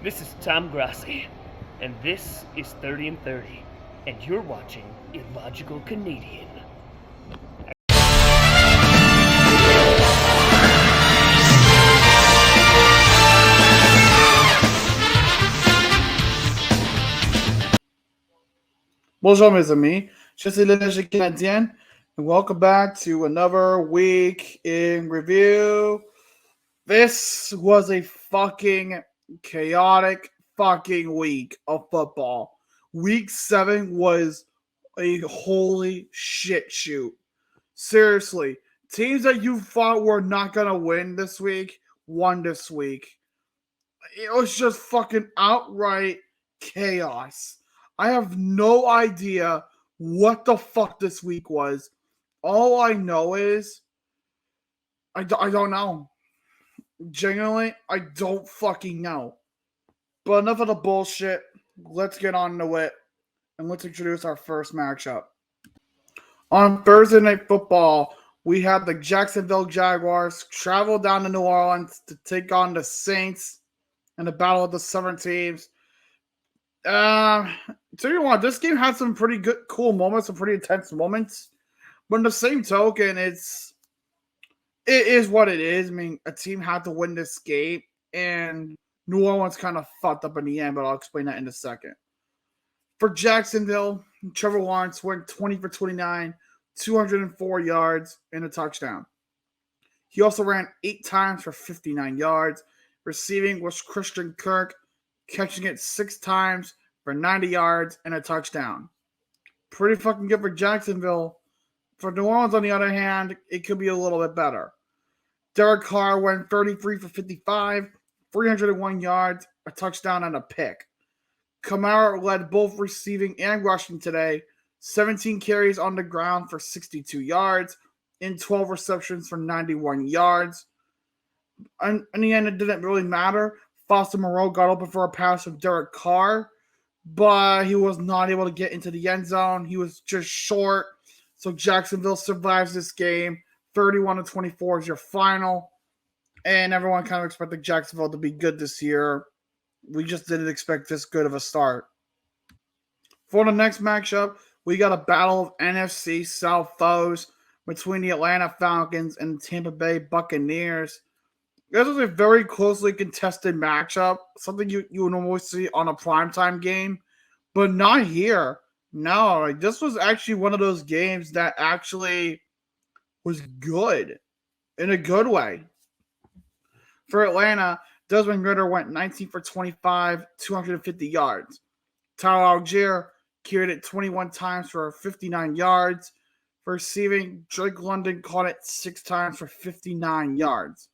This is Tom Grassi, and this is 30 and 30, and you're watching Illogical Canadian. Bonjour mes amis, je suis le Léger Canadien, and welcome back to another week in review. This was a fucking chaotic fucking week of football. Week 7 was a holy shit shoot. Seriously, teams that you thought were not gonna win this week won this week. It was just fucking outright chaos. I have no idea what the fuck this week was. All I know is I don't know. Genuinely, I don't fucking know. But enough of the bullshit. Let's get on to it and let's introduce our first matchup. On Thursday Night Football, we had the Jacksonville Jaguars travel down to New Orleans to take on the Saints in the battle of the Southern teams. Uh, so you want this game had some pretty good, cool moments, some pretty intense moments. But in the same token, it is what it is. I mean, a team had to win this game, and New Orleans kind of fucked up in the end. But I'll explain that in a second. For Jacksonville, Trevor Lawrence went 20 for 29, 204 yards, and a touchdown. He also ran 8 times for 59 yards. Receiving was Christian Kirk, catching it 6 times for 90 yards and a touchdown. Pretty fucking good for Jacksonville. For New Orleans, on the other hand, it could be a little bit better. Derek Carr went 33 for 55, 301 yards, a touchdown, and a pick. Kamara led both receiving and rushing today, 17 carries on the ground for 62 yards, and 12 receptions for 91 yards. In the end, it didn't really matter. Foster Moreau got open for a pass from Derek Carr, but he was not able to get into the end zone. He was just short. So Jacksonville survives this game. 31-24 is your final. And everyone kind of expected Jacksonville to be good this year. We just didn't expect this good of a start. For the next matchup, we got a battle of NFC South foes between the Atlanta Falcons and the Tampa Bay Buccaneers. This was a very closely contested matchup, something you would normally see on a primetime game, but not here. No, like, this was actually one of those games that actually was good in a good way. For Atlanta, Desmond Ritter went 19 for 25, 250 yards. Tyler Algier carried it 21 times for 59 yards. For receiving, Drake London caught it 6 times for 59 yards.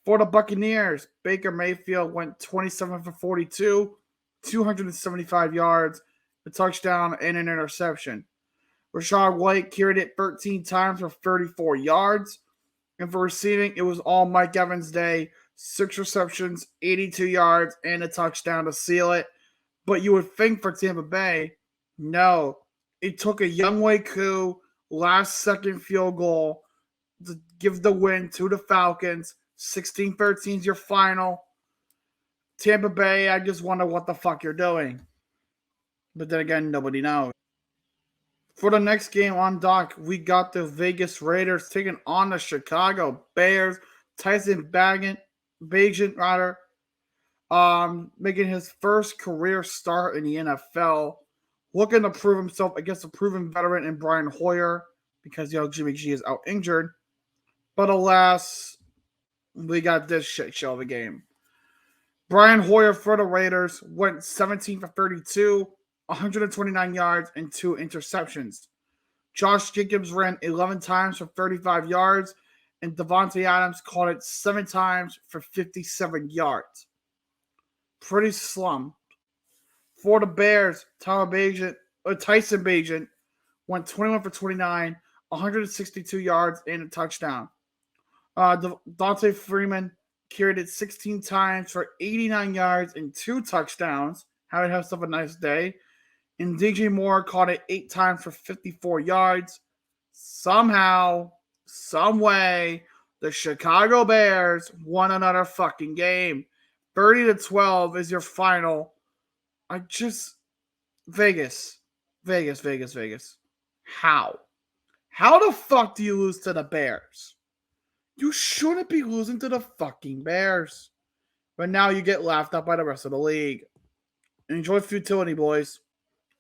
For the Buccaneers, Baker Mayfield went 27 for 42, 275 yards, a touchdown, and an interception. Rashad White carried it 13 times for 34 yards. And for receiving, it was all Mike Evans' day. 6 receptions, 82 yards, and a touchdown to seal it. But you would think for Tampa Bay, no. It took a Younghoe Koo last-second field goal to give the win to the Falcons. 16-13 is your final. Tampa Bay, I just wonder what the fuck you're doing. But then again, nobody knows. For the next game on dock, we got the Vegas Raiders taking on the Chicago Bears. Tyson Bagent, making his first career start in the NFL, looking to prove himself against a proven veteran in Brian Hoyer because Jimmy G is out injured. But alas, we got this shit show of a game. Brian Hoyer for the Raiders went 17 for 32, 129 yards, and 2 interceptions. Josh Jacobs ran 11 times for 35 yards, and Devontae Adams caught it 7 times for 57 yards. Pretty slumped. For the Bears, Tyson Bagent went 21 for 29, 162 yards, and a touchdown. Dante Freeman carried it 16 times for 89 yards and 2 touchdowns. How would have himself a nice day. And DJ Moore caught it 8 times for 54 yards. Somehow, some way, the Chicago Bears won another fucking game. 30-12 is your final. I just Vegas. Vegas, Vegas, Vegas. How? How the fuck do you lose to the Bears? You shouldn't be losing to the fucking Bears. But now you get laughed at by the rest of the league. Enjoy futility, boys.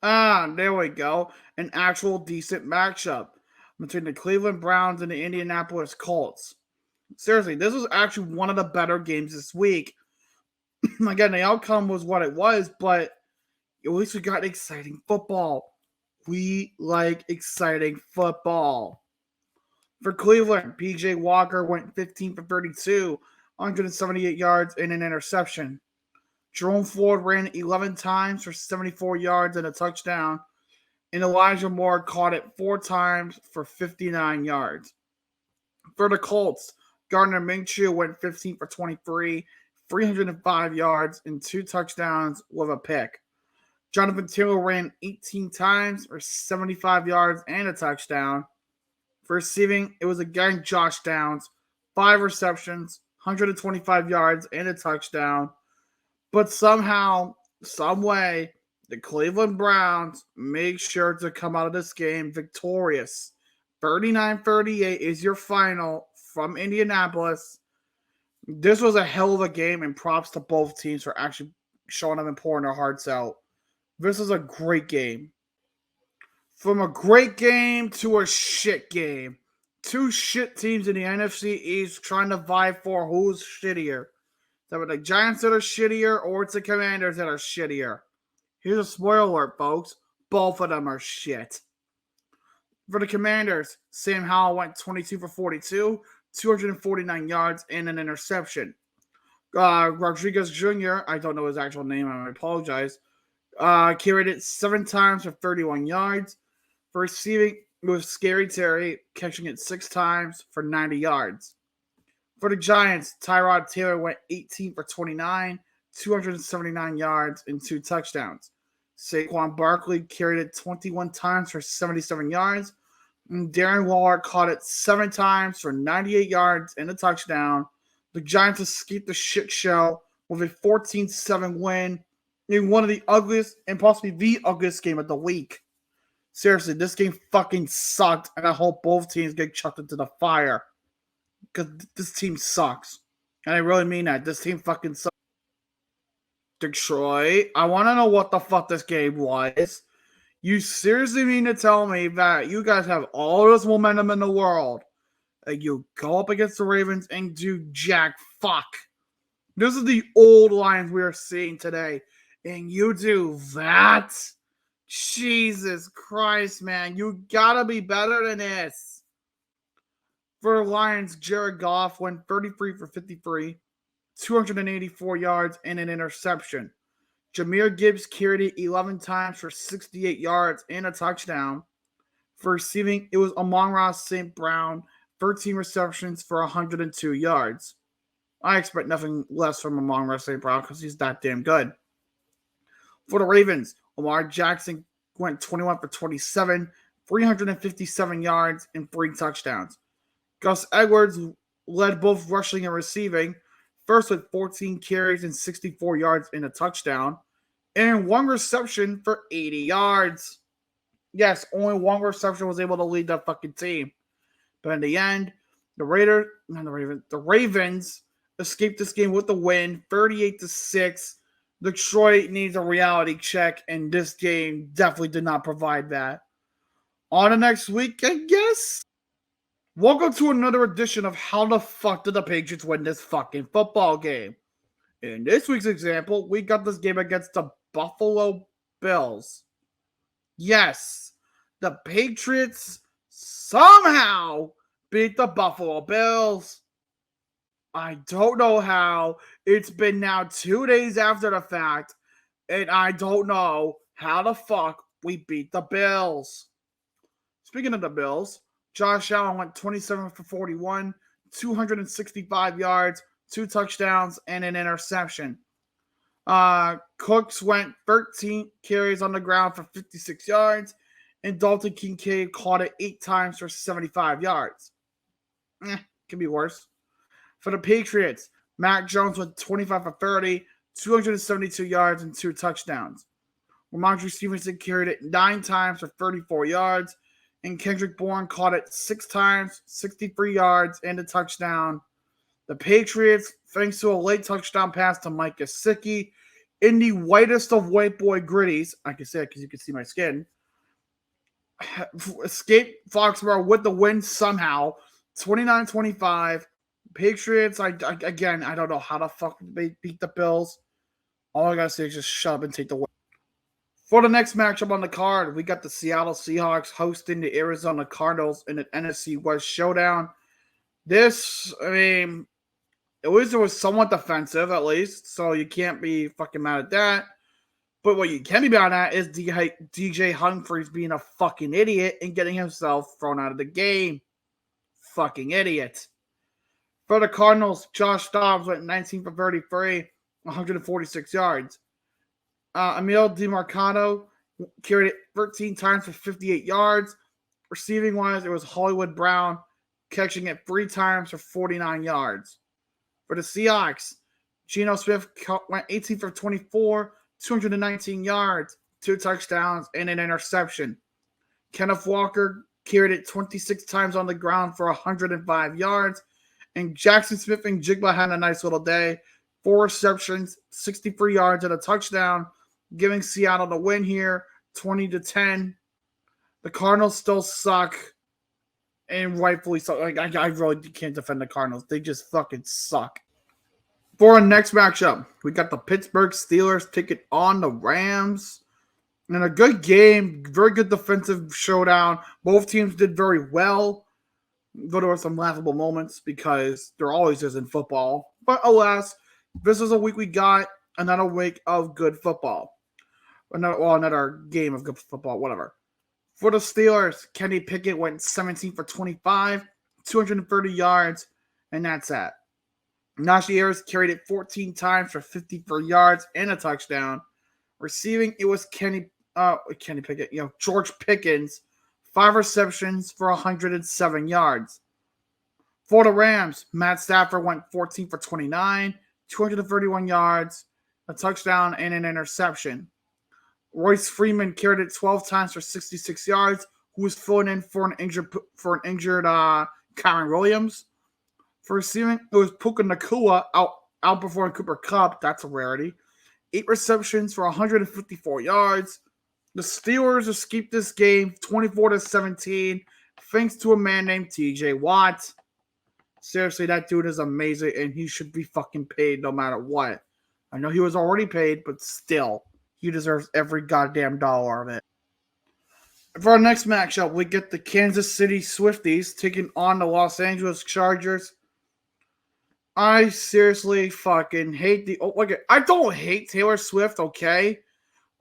There we go. An actual decent matchup between the Cleveland Browns and the Indianapolis Colts. Seriously, this was actually one of the better games this week. Again, the outcome was what it was, but at least we got exciting football. We like exciting football. For Cleveland, PJ Walker went 15 for 32, 178 yards and an interception. Jerome Ford ran 11 times for 74 yards and a touchdown, and Elijah Moore caught it 4 times for 59 yards. For the Colts, Gardner Minshew went 15 for 23, 305 yards and 2 touchdowns with a pick. Jonathan Taylor ran 18 times for 75 yards and a touchdown. For receiving, it was again Josh Downs, 5 receptions, 125 yards and a touchdown. But somehow, some way, the Cleveland Browns make sure to come out of this game victorious. 39-38 is your final from Indianapolis. This was a hell of a game, and props to both teams for actually showing up and pouring their hearts out. This is a great game. From a great game to a shit game. 2 shit teams in the NFC East trying to vie for who's shittier. It's either the Giants that are shittier or it's the Commanders that are shittier. Here's a spoiler alert, folks. Both of them are shit. For the Commanders, Sam Howell went 22 for 42, 249 yards, and an interception. Rodriguez Jr., I don't know his actual name, I apologize, carried it 7 times for 31 yards. For receiving, it was Scary Terry catching it 6 times for 90 yards. For the Giants, Tyrod Taylor went 18 for 29, 279 yards, and 2 touchdowns. Saquon Barkley carried it 21 times for 77 yards. And Darren Waller caught it 7 times for 98 yards and a touchdown. The Giants escaped the shit show with a 14-7 win in one of the ugliest and possibly the ugliest game of the week. Seriously, this game fucking sucked, and I hope both teams get chucked into the fire. Because this team sucks. And I really mean that. This team fucking sucks. Detroit, I want to know what the fuck this game was. You seriously mean to tell me that you guys have all this momentum in the world and you go up against the Ravens and do jack fuck? This is the old Lions we are seeing today. And you do that? Jesus Christ, man. You gotta be better than this. For the Lions, Jared Goff went 33 for 53, 284 yards, and an interception. Jahmyr Gibbs carried it 11 times for 68 yards and a touchdown. For receiving, it was Amon-Ra St. Brown, 13 receptions for 102 yards. I expect nothing less from Amon-Ra St. Brown because he's that damn good. For the Ravens, Lamar Jackson went 21 for 27, 357 yards, and 3 touchdowns. Gus Edwards led both rushing and receiving, first with 14 carries and 64 yards and a touchdown, and 1 reception for 80 yards. Yes, only 1 reception was able to lead that fucking team. But in the end, the Ravens escaped this game with the win, 38-6. Detroit needs a reality check, and this game definitely did not provide that. On to next week, I guess. Welcome to another edition of How the Fuck Did the Patriots Win This Fucking Football Game? In this week's example, we got this game against the Buffalo Bills. Yes, the Patriots somehow beat the Buffalo Bills. I don't know how. It's been now 2 days after the fact, and I don't know how the fuck we beat the Bills. Speaking of the Bills, Josh Allen went 27 for 41, 265 yards, 2 touchdowns, and an interception. Cooks went 13 carries on the ground for 56 yards, and Dalton Kincaid caught it 8 times for 75 yards. Could be worse. For the Patriots, Mac Jones went 25 for 30, 272 yards, and 2 touchdowns. Ramondre Stevenson carried it 9 times for 34 yards, and Kendrick Bourne caught it 6 times, 63 yards, and a touchdown. The Patriots, thanks to a late touchdown pass to Mike Gesicki, in the whitest of white boy gritties, I can say it because you can see my skin, escaped Foxborough with the win somehow, 29-25. Patriots, again, I don't know how the fuck they beat the Bills. All I gotta say is just shut up and take the win. For the next matchup on the card, we got the Seattle Seahawks hosting the Arizona Cardinals in an NFC West showdown. This, I mean, at least it was somewhat defensive, at least, so you can't be fucking mad at that. But what you can be mad at is DJ Humphries being a fucking idiot and getting himself thrown out of the game. Fucking idiot. For the Cardinals, Josh Dobbs went 19 for 33, 146 yards. Emil DeMarcado carried it 13 times for 58 yards. Receiving wise, it was Hollywood Brown catching it 3 times for 49 yards. For the Seahawks, Geno Smith went 18 for 24, 219 yards, 2 touchdowns, and an interception. Kenneth Walker carried it 26 times on the ground for 105 yards. And Jackson Smith and Jigba had a nice little day. 4 receptions, 63 yards, and a touchdown, giving Seattle the win here, 20-10. The Cardinals still suck, and rightfully so. I really can't defend the Cardinals. They just fucking suck. For our next matchup, we got the Pittsburgh Steelers taking on the Rams. And a good game, very good defensive showdown. Both teams did very well. Though there were some laughable moments because there always is in football. But alas, this is a week we got another week of good football. Another game of good football, whatever. For the Steelers, Kenny Pickett went 17 for 25, 230 yards, and that's that. Najee Harris carried it 14 times for 54 yards and a touchdown. Receiving, it was Kenny Pickett, George Pickens, 5 receptions for 107 yards. For the Rams, Matt Stafford went 14 for 29, 231 yards, a touchdown, and an interception. Royce Freeman carried it 12 times for 66 yards, who was filling in for an injured Kyren Williams. For receiving, it was Puka Nacua outperforming Cooper Kupp. That's a rarity. 8 receptions for 154 yards. The Steelers escaped this game 24-17 thanks to a man named TJ Watt. Seriously, that dude is amazing, and he should be fucking paid no matter what. I know he was already paid, but still, he deserves every goddamn dollar of it. For our next matchup, we get the Kansas City Swifties taking on the Los Angeles Chargers. I seriously fucking hate I don't hate Taylor Swift, okay?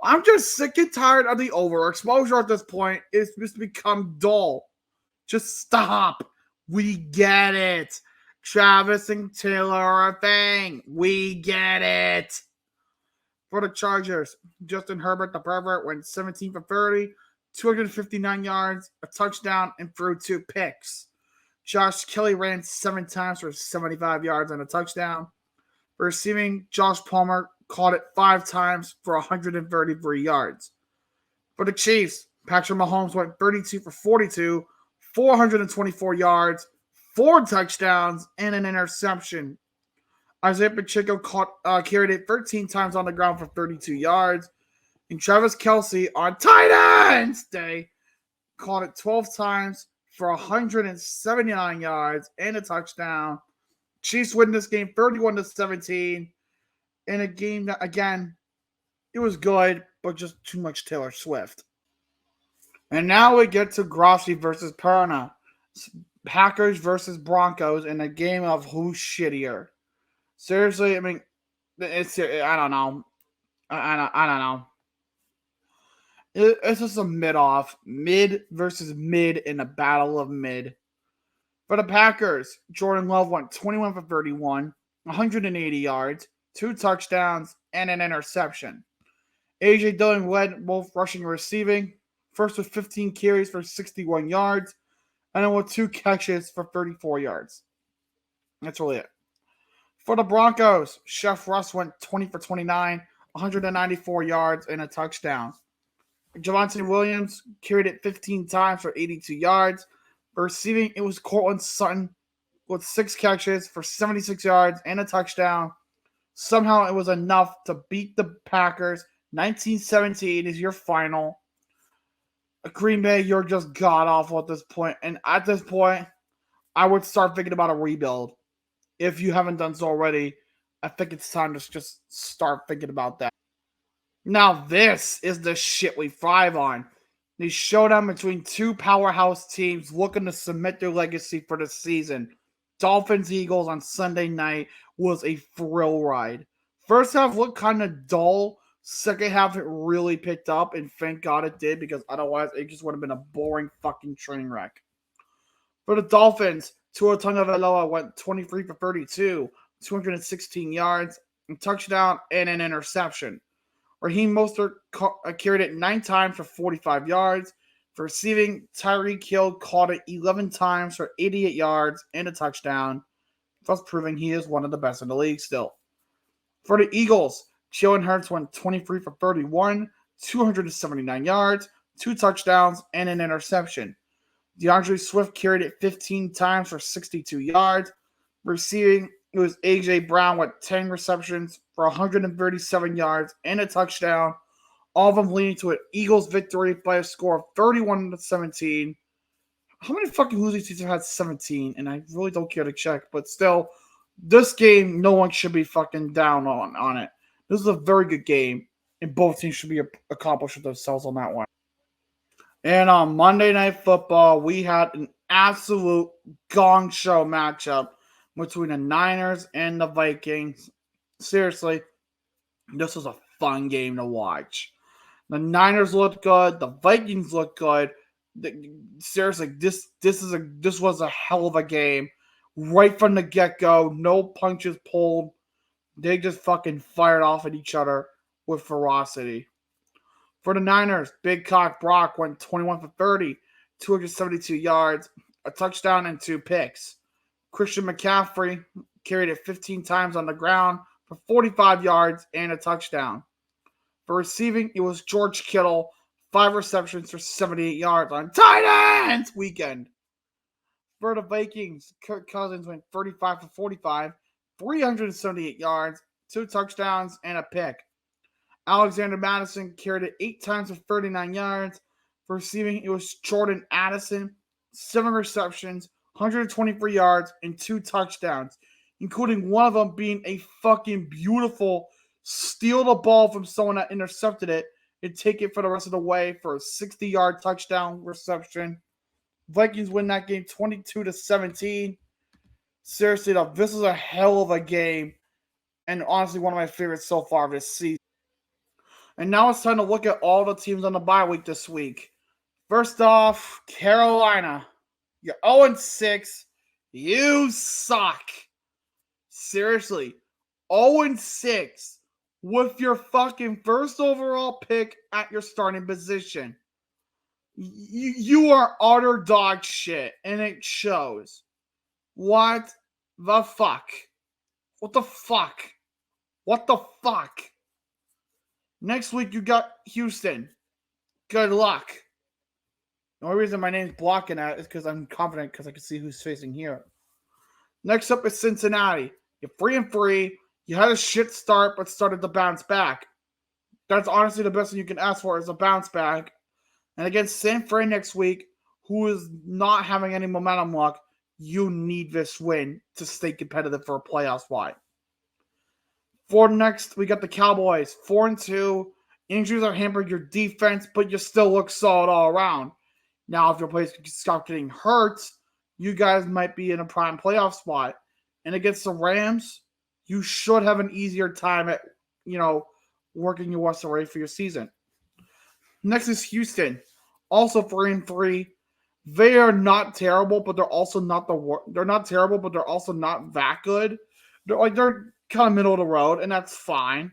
I'm just sick and tired of the overexposure at this point. It's just become dull. Just stop. We get it. Travis and Taylor are a thing. We get it. For the Chargers, Justin Herbert, the pervert, went 17 for 30, 259 yards, a touchdown, and threw 2 picks. Josh Kelly ran 7 times for 75 yards and a touchdown. For receiving, Josh Palmer caught it 5 times for 133 yards. For the Chiefs, Patrick Mahomes went 32 for 42, 424 yards, 4 touchdowns, and an interception. Isaiah Pacheco carried it 13 times on the ground for 32 yards. And Travis Kelce on tight ends day caught it 12 times for 179 yards and a touchdown. Chiefs win this game 31-17 in a game that, again, it was good, but just too much Taylor Swift. And now we get to Grossi versus Perna. Packers versus Broncos in a game of who's shittier. Seriously, I mean, I don't know. I don't know. It's just a mid-off. Mid versus mid in a battle of mid. For the Packers, Jordan Love went 21 for 31, 180 yards, 2 touchdowns, and an interception. A.J. Dillon led both rushing and receiving, first with 15 carries for 61 yards, and then with 2 catches for 34 yards. That's really it. For the Broncos, Chef Russ went 20 for 29, 194 yards, and a touchdown. Javonte Williams carried it 15 times for 82 yards. For receiving, it was Cortland Sutton with 6 catches for 76 yards and a touchdown. Somehow it was enough to beat the Packers. 19-17 is your final. Green Bay, you're just god awful at this point. And at this point, I would start thinking about a rebuild. If you haven't done so already, I think it's time to just start thinking about that. Now, this is the shit we thrive on. The showdown between two powerhouse teams looking to cement their legacy for the season. Dolphins Eagles on Sunday night was a thrill ride. First half looked kind of dull. Second half, it really picked up, and thank God it did, because otherwise it just would have been a boring fucking train wreck. For the Dolphins, Tua Tagovailoa went 23 for 32, 216 yards, a touchdown, and an interception. Raheem Mostert carried it 9 times for 45 yards. For receiving, Tyreek Hill caught it 11 times for 88 yards and a touchdown, thus proving he is one of the best in the league still. For the Eagles, Jalen Hurts went 23 for 31, 279 yards, 2 touchdowns, and an interception. DeAndre Swift carried it 15 times for 62 yards. Receiving, it was A.J. Brown with 10 receptions for 137 yards and a touchdown, all of them leading to an Eagles victory by a score of 31-17. How many fucking losing teams have had 17? And I really don't care to check, but still, this game, no one should be fucking down on it. This is a very good game, and both teams should be accomplished with themselves on that one. And on Monday Night Football, we had an absolute gong show matchup between the Niners and the Vikings. Seriously, this was a fun game to watch. The Niners looked good. The Vikings looked good. Seriously, this was a hell of a game. Right from the get-go, no punches pulled. They just fucking fired off at each other with ferocity. For the Niners, Big Cock Brock went 21 for 30, 272 yards, a touchdown, and 2 picks. Christian McCaffrey carried it 15 times on the ground for 45 yards and a touchdown. For receiving, it was George Kittle, 5 receptions for 78 yards on tight ends weekend. For the Vikings, Kirk Cousins went 35 for 45, 378 yards, 2 touchdowns, and a pick. Alexander Madison carried it 8 times for 39 yards. For receiving, it was Jordan Addison, 7 receptions, 123 yards, and 2 touchdowns, including one of them being a fucking beautiful steal the ball from someone that intercepted it and take it for the rest of the way for a 60-yard touchdown reception. Vikings win that game 22-17. Seriously, though, this is a hell of a game, and honestly one of my favorites so far this season. And now it's time to look at all the teams on the bye week this week. First off, Carolina. You're 0-6. You suck. Seriously, 0-6 with your fucking first overall pick at your starting position. You are utter dog shit, and it shows. What the fuck? What the fuck? What the fuck? Next week, you got Houston. Good luck. The only reason my name's blocking that is because I'm confident because I can see who's facing here. Next up is Cincinnati. You're 3-3. You had a shit start, but started to bounce back. That's honestly the best thing you can ask for is a bounce back. And against San Fran next week, who is not having any momentum luck, you need this win to stay competitive for a playoff spot. For next, we got the Cowboys, 4-2. Injuries are hampering your defense, but you still look solid all around. Now, if your players stop getting hurt, you guys might be in a prime playoff spot. And against the Rams, you should have an easier time at, working your way for your season. Next is Houston, also 3-3. They are not terrible, but they're also not they're not terrible, but they're also not that good. They're kind of middle of the road, and that's fine.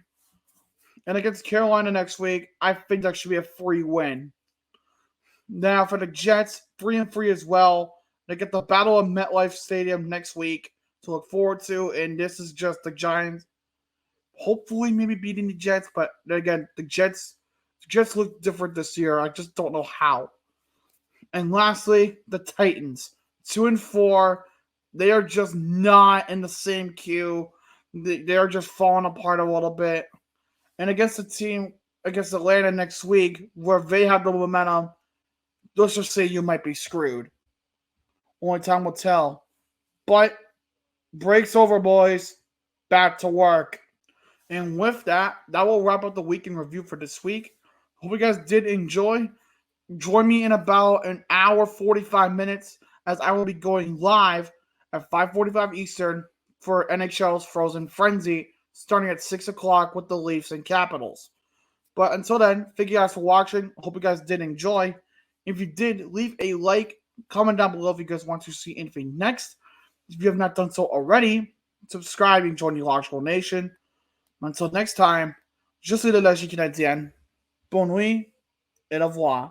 And against Carolina next week, I think that should be a free win. Now for the Jets, 3-3 as well. They get the Battle of MetLife Stadium next week. to look forward to, and this is just the Giants hopefully maybe beating the Jets, but then again, the Jets look different this year. I just don't know how. And lastly, the Titans, 2-4. They are just not in the same queue. They are just falling apart a little bit. And against the team against Atlanta next week, where they have the momentum, let's just say you might be screwed. Only time will tell. But break's over, boys. Back to work. And with that, that will wrap up the week in review for this week. Hope you guys did enjoy. Join me in about an hour 45 minutes as I will be going live at 5:45 Eastern for NHL's Frozen Frenzy, starting at 6 o'clock with the Leafs and Capitals. But until then, thank you guys for watching. Hope you guys did enjoy. If you did, leave a like, comment down below if you guys want to see anything next. If you have not done so already, subscribe and join the Logical Nation. Until next time, je suis le Logique Canadien. Bonne nuit et au revoir.